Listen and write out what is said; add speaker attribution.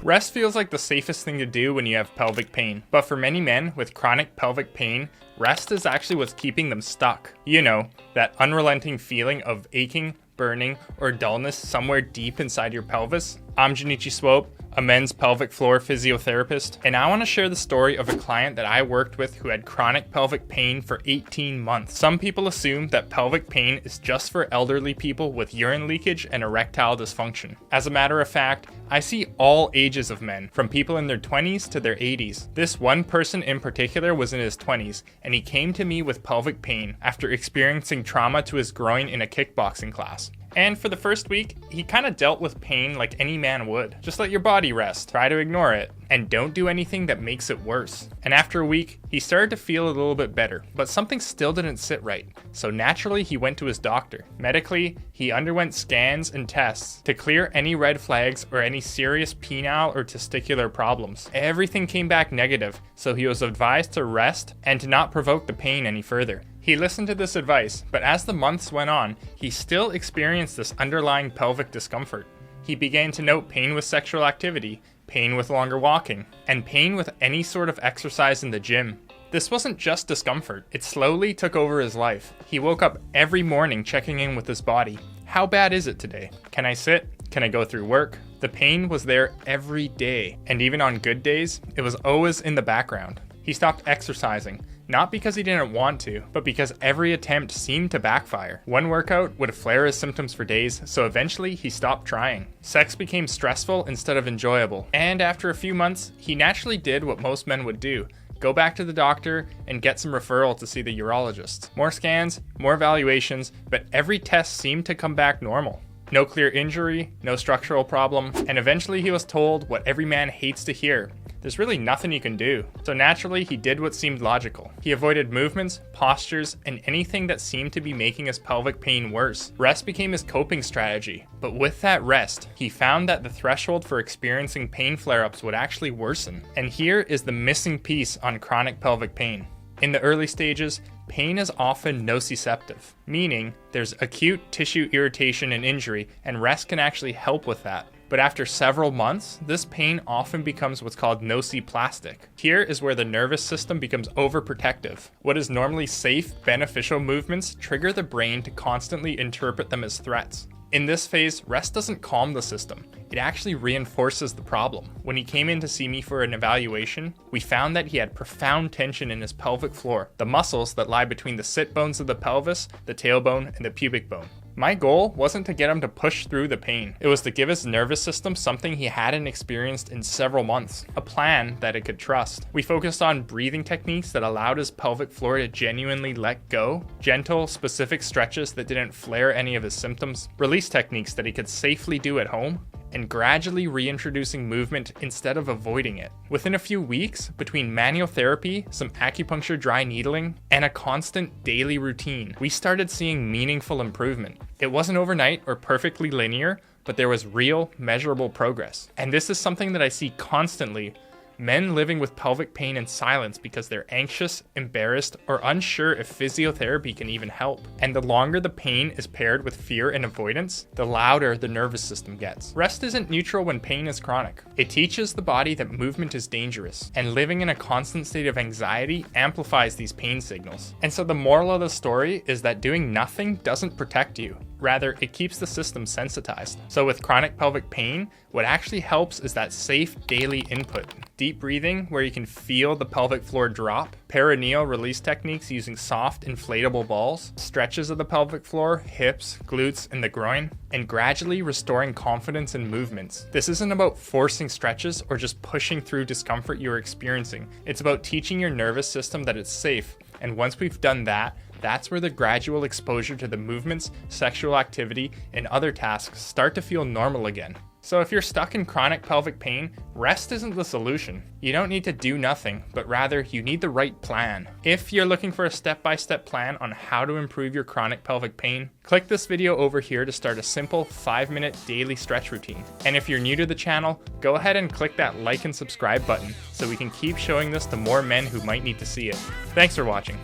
Speaker 1: Rest feels like the safest thing to do when you have pelvic pain, but for many men with chronic pelvic pain, rest is actually what's keeping them stuck. You know, that unrelenting feeling of aching, burning, or dullness somewhere deep inside your pelvis. I'm Junichi Swope, a men's pelvic floor physiotherapist, and I want to share the story of a client that I worked with who had chronic pelvic pain for 18 months. Some people assume that pelvic pain is just for elderly people with urine leakage and erectile dysfunction. As a matter of fact, I see all ages of men, from people in their 20s to their 80s. This one person in particular was in his 20s, and he came to me with pelvic pain after experiencing trauma to his groin in a kickboxing class. And for the first week, he kind of dealt with pain like any man would. Just let your body rest, try to ignore it, and don't do anything that makes it worse. And after a week, he started to feel a little bit better, but something still didn't sit right. So naturally, he went to his doctor. Medically, he underwent scans and tests to clear any red flags or any serious penile or testicular problems. Everything came back negative, so he was advised to rest and to not provoke the pain any further. He listened to this advice, but as the months went on, he still experienced this underlying pelvic discomfort. He began to note pain with sexual activity, pain with longer walking, and pain with any sort of exercise in the gym. This wasn't just discomfort, it slowly took over his life. He woke up every morning checking in with his body. How bad is it today? Can I sit? Can I go through work? The pain was there every day, and even on good days, it was always in the background. He stopped exercising, not because he didn't want to, but because every attempt seemed to backfire. One workout would flare his symptoms for days, so eventually he stopped trying. Sex became stressful instead of enjoyable, and after a few months, he naturally did what most men would do. Go back to the doctor and get some referral to see the urologist. More scans, more evaluations, but every test seemed to come back normal. No clear injury, no structural problem, and eventually he was told what every man hates to hear. There's really nothing you can do. So naturally, he did what seemed logical. He avoided movements, postures, and anything that seemed to be making his pelvic pain worse. Rest became his coping strategy. But with that rest, he found that the threshold for experiencing pain flare-ups would actually worsen. And here is the missing piece on chronic pelvic pain. In the early stages, pain is often nociceptive, meaning there's acute tissue irritation and injury, and rest can actually help with that. But after several months, this pain often becomes what's called nociplastic. Here is where the nervous system becomes overprotective. What is normally safe, beneficial movements trigger the brain to constantly interpret them as threats. In this phase, rest doesn't calm the system. It actually reinforces the problem. When he came in to see me for an evaluation, we found that he had profound tension in his pelvic floor, the muscles that lie between the sit bones of the pelvis, the tailbone, and the pubic bone. My goal wasn't to get him to push through the pain. It was to give his nervous system something he hadn't experienced in several months, a plan that it could trust. We focused on breathing techniques that allowed his pelvic floor to genuinely let go, gentle, specific stretches that didn't flare any of his symptoms, release techniques that he could safely do at home, and gradually reintroducing movement instead of avoiding it. Within a few weeks, between manual therapy, some acupuncture dry needling, and a constant daily routine, we started seeing meaningful improvement. It wasn't overnight or perfectly linear, but there was real, measurable progress. And this is something that I see constantly. Men living with pelvic pain in silence because they're anxious, embarrassed, or unsure if physiotherapy can even help. And the longer the pain is paired with fear and avoidance, the louder the nervous system gets. Rest isn't neutral when pain is chronic. It teaches the body that movement is dangerous, and living in a constant state of anxiety amplifies these pain signals. And so the moral of the story is that doing nothing doesn't protect you. Rather, it keeps the system sensitized. So with chronic pelvic pain, what actually helps is that safe daily input. Deep breathing, where you can feel the pelvic floor drop, perineal release techniques using soft inflatable balls, stretches of the pelvic floor, hips, glutes, and the groin, and gradually restoring confidence in movements. This isn't about forcing stretches or just pushing through discomfort you're experiencing. It's about teaching your nervous system that it's safe. And once we've done that, that's where the gradual exposure to the movements, sexual activity, and other tasks start to feel normal again. So if you're stuck in chronic pelvic pain, rest isn't the solution. You don't need to do nothing, but rather you need the right plan. If you're looking for a step-by-step plan on how to improve your chronic pelvic pain, click this video over here to start a simple 5-minute daily stretch routine. And if you're new to the channel, go ahead and click that like and subscribe button so we can keep showing this to more men who might need to see it. Thanks for watching.